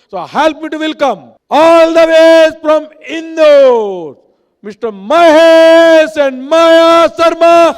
So help me to welcome all the way from Indore, Mr. Mahesh and Maya Sharma.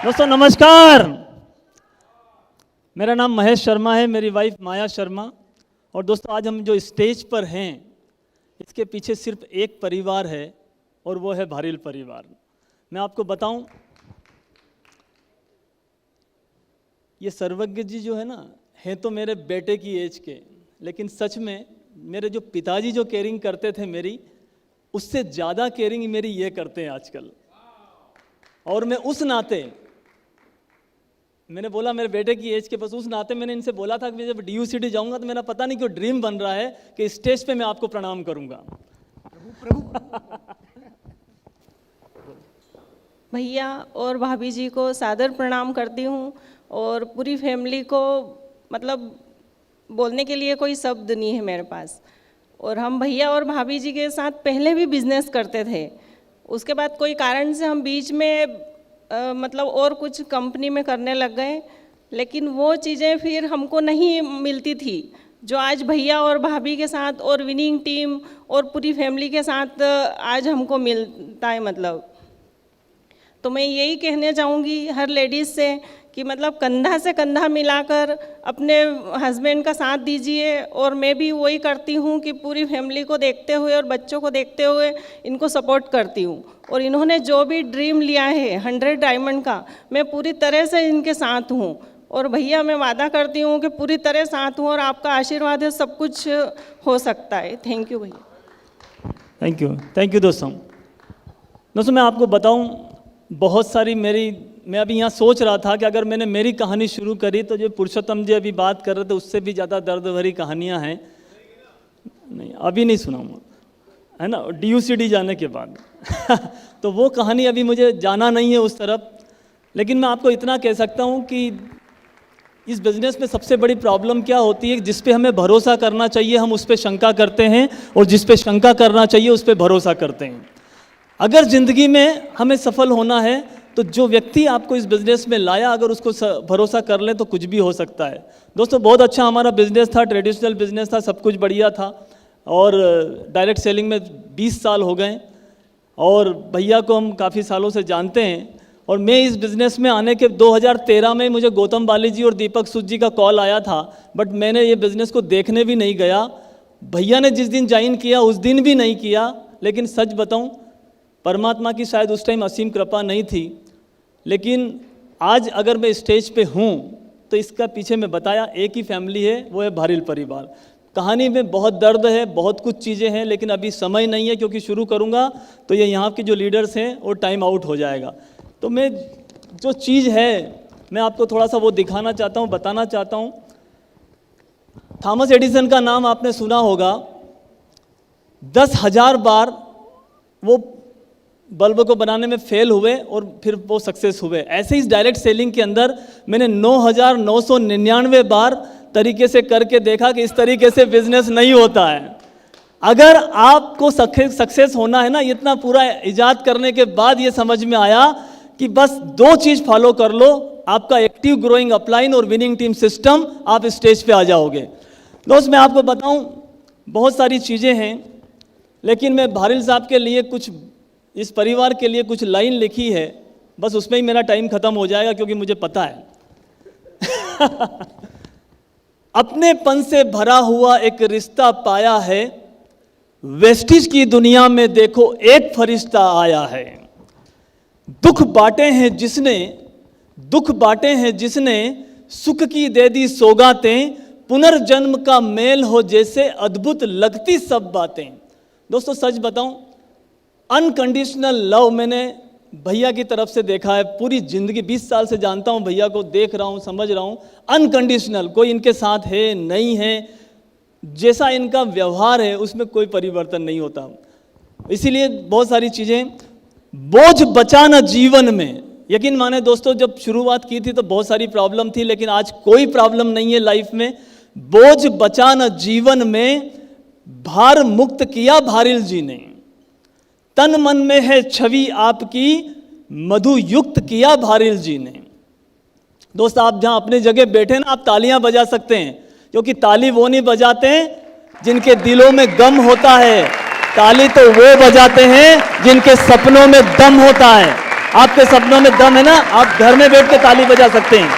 दोस्तों नमस्कार। मेरा नाम महेश शर्मा है, मेरी वाइफ माया शर्मा। और दोस्तों आज हम जो स्टेज पर हैं इसके पीछे सिर्फ एक परिवार है और वो है भारिल परिवार। मैं आपको बताऊं, ये सर्वज्ञ जी जो है ना, हैं तो मेरे बेटे की एज के, लेकिन सच में मेरे जो पिताजी जो केयरिंग करते थे मेरी, उससे ज़्यादा केयरिंग मेरी ये करते हैं आजकल। और मैं उस नाते, मैंने बोला मेरे बेटे की एज के, बस उस नाते मैंने इनसे बोला था कि मैं जब DUCD जाऊंगा तो मेरा पता नहीं क्यों ड्रीम बन रहा है कि स्टेज पे मैं आपको प्रणाम करूंगा। भैया और भाभी जी को सादर प्रणाम करती हूँ और पूरी फैमिली को, मतलब बोलने के लिए कोई शब्द नहीं है मेरे पास। और हम भैया और भाभी जी के साथ पहले भी बिजनेस करते थे, उसके बाद कोई कारण से हम बीच में मतलब और कुछ कंपनी में करने लग गए, लेकिन वो चीज़ें फिर हमको नहीं मिलती थी जो आज भैया और भाभी के साथ और विनिंग टीम और पूरी फैमिली के साथ आज हमको मिलता है। मतलब तो मैं यही कहना चाहूँगी हर लेडीज़ से कि मतलब कंधा से कंधा मिलाकर अपने हस्बैंड का साथ दीजिए। और मैं भी वही करती हूँ कि पूरी फैमिली को देखते हुए और बच्चों को देखते हुए इनको सपोर्ट करती हूँ। और इन्होंने जो भी ड्रीम लिया है 100 डायमंड का, मैं पूरी तरह से इनके साथ हूँ। और भैया मैं वादा करती हूँ कि पूरी तरह साथ हूँ और आपका आशीर्वाद है, सब कुछ हो सकता है। थैंक यू भैया। थैंक यू दोस्तों। मैं आपको बताऊं, बहुत सारी मैं अभी यहाँ सोच रहा था कि अगर मैंने मेरी कहानी शुरू करी तो जो पुरुषोत्तम जी अभी बात कर रहे थे उससे भी ज़्यादा दर्द भरी कहानियाँ हैं। नहीं, अभी नहीं सुनाऊंगा, है ना, DUCD जाने के बाद तो वो कहानी अभी मुझे जाना नहीं है उस तरफ। लेकिन मैं आपको इतना कह सकता हूँ कि इस बिज़नेस में सबसे बड़ी प्रॉब्लम क्या होती है, जिस पे हमें भरोसा करना चाहिए हम उस पर शंका करते हैं, और जिस पे शंका करना चाहिए उस पर भरोसा करते हैं। अगर ज़िंदगी में हमें सफल होना है तो जो व्यक्ति आपको इस बिज़नेस में लाया अगर उसको भरोसा कर ले तो कुछ भी हो सकता है। दोस्तों बहुत अच्छा हमारा बिज़नेस था, ट्रेडिशनल बिज़नेस था, सब कुछ बढ़िया था, और डायरेक्ट सेलिंग में 20 साल हो गए, और भैया को हम काफ़ी सालों से जानते हैं। और मैं इस बिज़नेस में आने के 2013 में मुझे गौतम बाली जी और दीपक सूद जी का कॉल आया था, बट मैंने ये बिज़नेस को देखने भी नहीं गया। भैया ने जिस दिन ज्वाइन किया उस दिन भी नहीं किया। लेकिन सच बताऊं, परमात्मा की शायद उस टाइम असीम कृपा नहीं थी, लेकिन आज अगर मैं स्टेज पे हूँ तो इसका पीछे मैं बताया एक ही फैमिली है, वो है भारिल परिवार। कहानी में बहुत दर्द है, बहुत कुछ चीज़ें हैं, लेकिन अभी समय नहीं है, क्योंकि शुरू करूँगा तो ये यहाँ के जो लीडर्स हैं वो टाइम आउट हो जाएगा। तो मैं जो चीज़ है मैं आपको थोड़ा सा वो दिखाना चाहता हूँ, बताना चाहता हूँ। थॉमस एडिसन का नाम आपने सुना होगा। 10,000 बार वो बल्ब को बनाने में फेल हुए और फिर वो सक्सेस हुए। ऐसे ही इस डायरेक्ट सेलिंग के अंदर मैंने 9,999 बार तरीके से करके देखा कि इस तरीके से बिजनेस नहीं होता है। अगर आपको सक्सेस होना है ना, इतना पूरा इजाद करने के बाद ये समझ में आया कि बस 2 चीज़ फॉलो कर लो, आपका एक्टिव ग्रोइंग अपलाइन और विनिंग टीम सिस्टम, आप स्टेज पे आ जाओगे। दोस्त मैं आपको बताऊं बहुत सारी चीज़ें हैं, लेकिन मैं भारिल साहब के लिए कुछ, इस परिवार के लिए कुछ लाइन लिखी है, बस उसमें ही मेरा टाइम खत्म हो जाएगा क्योंकि मुझे पता है अपनेपन से भरा हुआ एक रिश्ता पाया है, वेस्टिज की दुनिया में देखो एक फरिश्ता आया है। दुख बांटे हैं जिसने सुख की दे दी सौगातें, पुनर्जन्म का मेल हो जैसे अद्भुत लगती सब बातें। दोस्तों सच बताऊं, अनकंडीशनल लव मैंने भैया की तरफ से देखा है पूरी जिंदगी। 20 साल से जानता हूं भैया को, देख रहा हूं, समझ रहा हूं। अनकंडीशनल, कोई इनके साथ है नहीं है, जैसा इनका व्यवहार है उसमें कोई परिवर्तन नहीं होता। इसीलिए बहुत सारी चीज़ें, बोझ बचाना जीवन में, यकीन माने दोस्तों जब शुरुआत की थी तो बहुत सारी प्रॉब्लम थी, लेकिन आज कोई प्रॉब्लम नहीं है लाइफ में। बोझ बचाना जीवन में भार मुक्त किया भारिल जी ने, तन मन में है छवि आपकी मधु युक्त किया भारिल जी ने। दोस्त आप जहां अपनी जगह बैठे ना, आप तालियां बजा सकते हैं, क्योंकि ताली वो नहीं बजाते जिनके दिलों में गम होता है, ताली तो वो बजाते हैं जिनके सपनों में दम होता है। आपके सपनों में दम है ना, आप घर में बैठ के ताली बजा सकते हैं।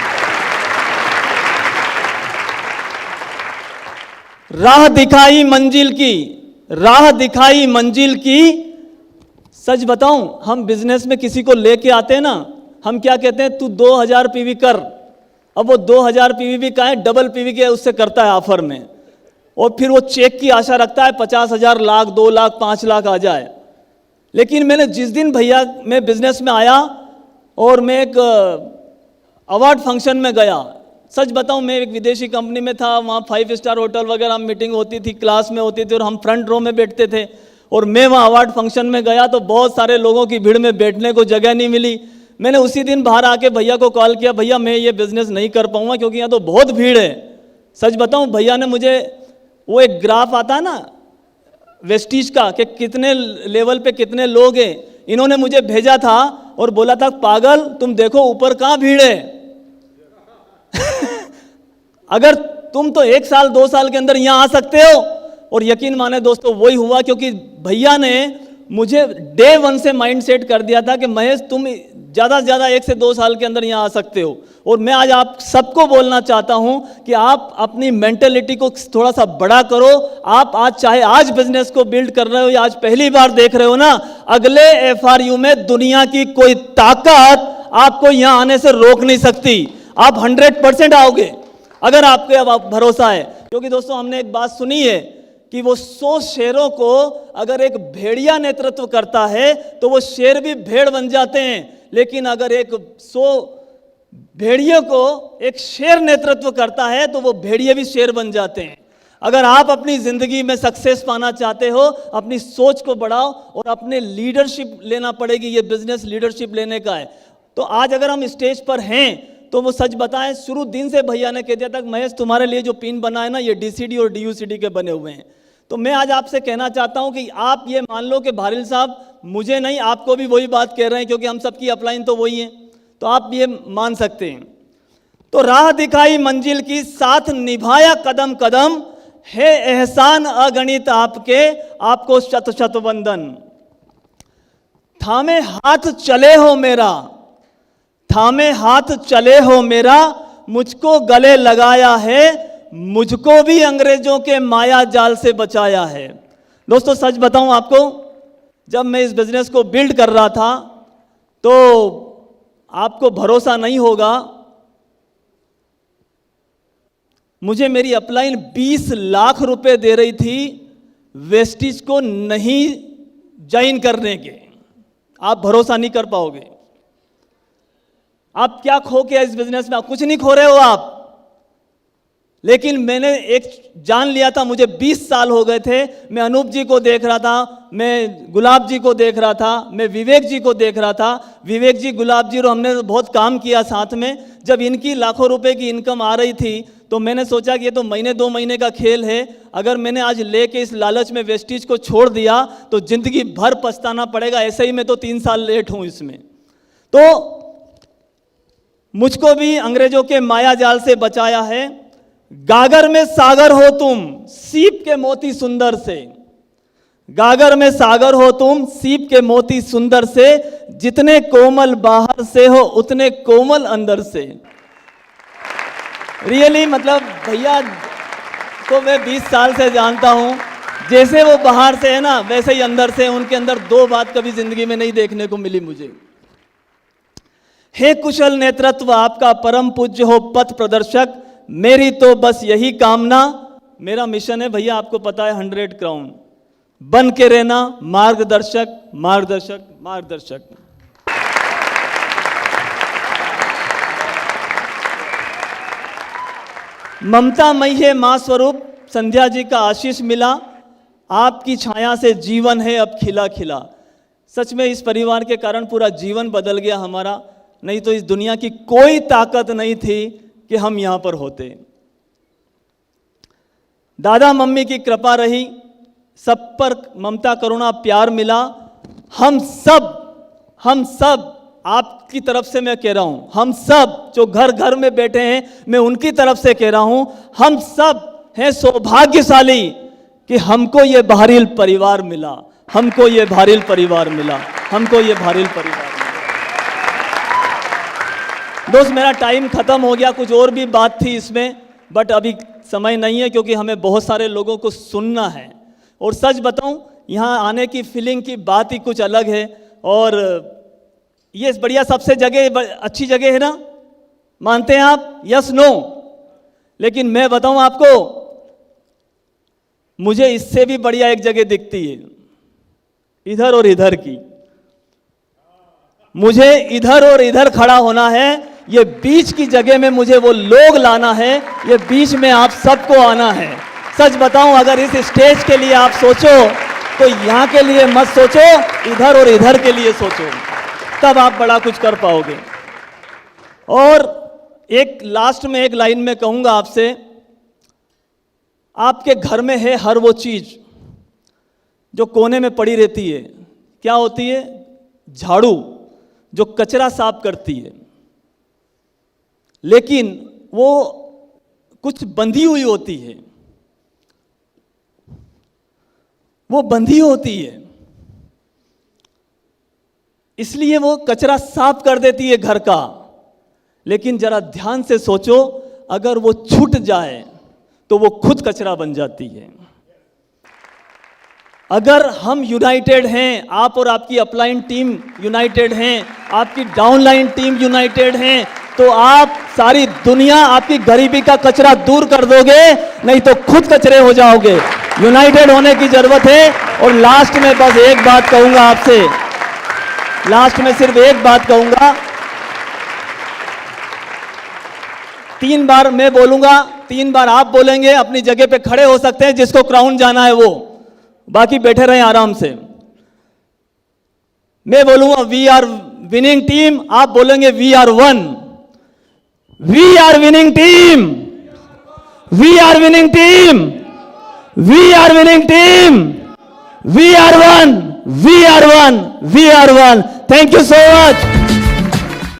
राह दिखाई मंजिल की, सच बताऊं, हम बिजनेस में किसी को लेके आते हैं ना, हम क्या कहते हैं, तू 2000 पीवी कर। अब वो 2000 पीवी भी का है, डबल पीवी के उससे करता है ऑफर में, और फिर वो चेक की आशा रखता है 50,000, लाख, 2 लाख, 5 लाख आ जाए। लेकिन मैंने जिस दिन भैया मैं बिजनेस में आया और मैं एक अवार्ड फंक्शन में गया, सच बताऊं मैं एक विदेशी कंपनी में था, वहाँ 5 स्टार होटल वगैरह मीटिंग होती थी, क्लास में होती थी, और हम फ्रंट रो में बैठते थे। और मैं वहाँ अवार्ड फंक्शन में गया तो बहुत सारे लोगों की भीड़ में बैठने को जगह नहीं मिली। मैंने उसी दिन बाहर आके भैया को कॉल किया, भैया मैं ये बिज़नेस नहीं कर पाऊँगा क्योंकि यहाँ तो बहुत भीड़ है। सच बताऊँ, भैया ने मुझे वो एक ग्राफ आता है ना वेस्टीज का कि कितने लेवल पे कितने लोग हैं, इन्होंने मुझे भेजा था और बोला था पागल तुम देखो ऊपर कहाँ भीड़ है। अगर तुम तो 1 साल 2 साल के अंदर यहाँ आ सकते हो। और यकीन माने दोस्तों वही हुआ, क्योंकि भैया ने मुझे डे 1 से माइंड सेट कर दिया था कि महेश तुम ज़्यादा से ज़्यादा 1 से 2 साल के अंदर यहाँ आ सकते हो। और मैं आज आप सबको बोलना चाहता हूँ कि आप अपनी मेंटेलिटी को थोड़ा सा बड़ा करो। आप आज चाहे आज बिजनेस को बिल्ड कर रहे हो या आज पहली बार देख रहे हो ना, अगले FRU में दुनिया की कोई ताकत आपको यहाँ आने से रोक नहीं सकती। आप 100% आओगे अगर आपके अब भरोसा है। क्योंकि दोस्तों हमने एक बात सुनी है कि वो 100 शेरों को अगर एक भेड़िया नेतृत्व करता है तो वो शेर भी भेड़ बन जाते हैं, लेकिन अगर एक 100 भेड़ियों को एक शेर नेतृत्व करता है तो वो भेड़िए भी शेर बन जाते हैं। अगर आप अपनी ज़िंदगी में सक्सेस पाना चाहते हो, अपनी सोच को बढ़ाओ और अपने लीडरशिप लेना पड़ेगी। ये बिजनेस लीडरशिप लेने का है। तो आज अगर हम स्टेज पर हैं तो वो सच बताएं, शुरू दिन से भैया ने कह दिया था महेश तुम्हारे लिए जो पिन बना है ना ये DCD और DUCD के बने हुए हैं। तो मैं आज आपसे कहना चाहता हूं कि आप ये मान लो कि भारिल साहब मुझे नहीं आपको भी वही बात कह रहे हैं, क्योंकि हम सबकी अपलाइन तो वही है, तो आप ये मान सकते हैं। तो राह दिखाई मंजिल की, साथ निभाया कदम कदम, है एहसान अगणित आपके, आपको शत शत वंदन। थामे हाथ चले हो मेरा, थामे हाथ चले हो मेरा, मुझको गले लगाया है, मुझको भी अंग्रेजों के माया जाल से बचाया है। दोस्तों सच बताऊं आपको, जब मैं इस बिजनेस को बिल्ड कर रहा था तो आपको भरोसा नहीं होगा, मुझे मेरी अपलाइन 20 लाख रुपए दे रही थी वेस्टिज को नहीं ज्वाइन करने के। आप भरोसा नहीं कर पाओगे। आप क्या खो के इस बिजनेस में? आप कुछ नहीं खो रहे हो आप, लेकिन मैंने एक जान लिया था। मुझे 20 साल हो गए थे, मैं अनूप जी को देख रहा था, मैं गुलाब जी को देख रहा था, मैं विवेक जी को देख रहा था। विवेक जी गुलाब जी और हमने बहुत काम किया साथ में। जब इनकी लाखों रुपए की इनकम आ रही थी तो मैंने सोचा कि ये तो महीने 2 महीने का खेल है, अगर मैंने आज लेके इस लालच में वेस्टिज को छोड़ दिया तो जिंदगी भर पछताना पड़ेगा। ऐसे ही मैं तो 3 साल लेट हूं इसमें। तो मुझको भी अंग्रेजों के माया जाल से बचाया है। गागर में सागर हो तुम, सीप के मोती सुंदर से, गागर में सागर हो तुम, सीप के मोती सुंदर से, जितने कोमल बाहर से हो उतने कोमल अंदर से। रियली मतलब भैया को मैं 20 साल से जानता हूं, जैसे वो बाहर से है ना वैसे ही अंदर से। उनके अंदर 2 बात कभी जिंदगी में नहीं देखने को मिली मुझे। हे कुशल नेतृत्व आपका परम पूज्य हो पथ प्रदर्शक, मेरी तो बस यही कामना, मेरा मिशन है भैया आपको पता है 100 क्राउन, बन के रहना मार्गदर्शक मार्गदर्शक मार्गदर्शक। ममता मई है मां स्वरूप, संध्या जी का आशीष मिला, आपकी छाया से जीवन है अब खिला खिला। सच में इस परिवार के कारण पूरा जीवन बदल गया हमारा, नहीं तो इस दुनिया की कोई ताकत नहीं थी कि हम यहां पर होते। दादा मम्मी की कृपा रही, सब पर ममता करुणा प्यार मिला। हम सब आपकी तरफ से मैं कह रहा हूं, हम सब जो घर घर में बैठे हैं मैं उनकी तरफ से कह रहा हूं, हम सब हैं सौभाग्यशाली कि हमको ये बहरील परिवार मिला, हमको ये बहरील परिवार मिला, हमको ये बहरील परिवार मिला। दोस्त मेरा टाइम खत्म हो गया, कुछ और भी बात थी इसमें बट अभी समय नहीं है क्योंकि हमें बहुत सारे लोगों को सुनना है। और सच बताऊं यहाँ आने की फीलिंग की बात ही कुछ अलग है। और ये बढ़िया सबसे जगह अच्छी जगह है ना, मानते हैं आप? Yes no? लेकिन मैं बताऊं आपको, मुझे इससे भी बढ़िया एक जगह दिखती है, इधर और इधर की। मुझे इधर और इधर खड़ा होना है, ये बीच की जगह में मुझे वो लोग लाना है, ये बीच में आप सबको आना है। सच बताऊं अगर इस स्टेज के लिए आप सोचो तो यहाँ के लिए मत सोचो, इधर और इधर के लिए सोचो, तब आप बड़ा कुछ कर पाओगे। और एक लास्ट में एक लाइन में कहूँगा आपसे, आपके घर में है हर वो चीज़ जो कोने में पड़ी रहती है, क्या होती है? झाड़ू, जो कचरा साफ करती है, लेकिन वो कुछ बंधी हुई होती है, वो बंधी होती है, इसलिए वो कचरा साफ कर देती है घर का। लेकिन जरा ध्यान से सोचो, अगर वो छूट जाए तो वो खुद कचरा बन जाती है। अगर हम यूनाइटेड हैं, आप और आपकी अपलाइन टीम यूनाइटेड हैं, आपकी डाउनलाइन टीम यूनाइटेड हैं, तो आप सारी दुनिया, आपकी गरीबी का कचरा दूर कर दोगे, नहीं तो खुद कचरे हो जाओगे। यूनाइटेड होने की जरूरत है। और लास्ट में बस एक बात कहूंगा आपसे, लास्ट में सिर्फ एक बात कहूंगा। 3 बार मैं बोलूंगा, 3 बार आप बोलेंगे। अपनी जगह पे खड़े हो सकते हैं, जिसको क्राउन जाना है वो, बाकी बैठे रहें आराम से। मैं बोलूंगा वी आर विनिंग टीम, आप बोलेंगे we are one. We are winning team, we are winning team, we are winning team, we are one, we are one, we are one. Thank you so much.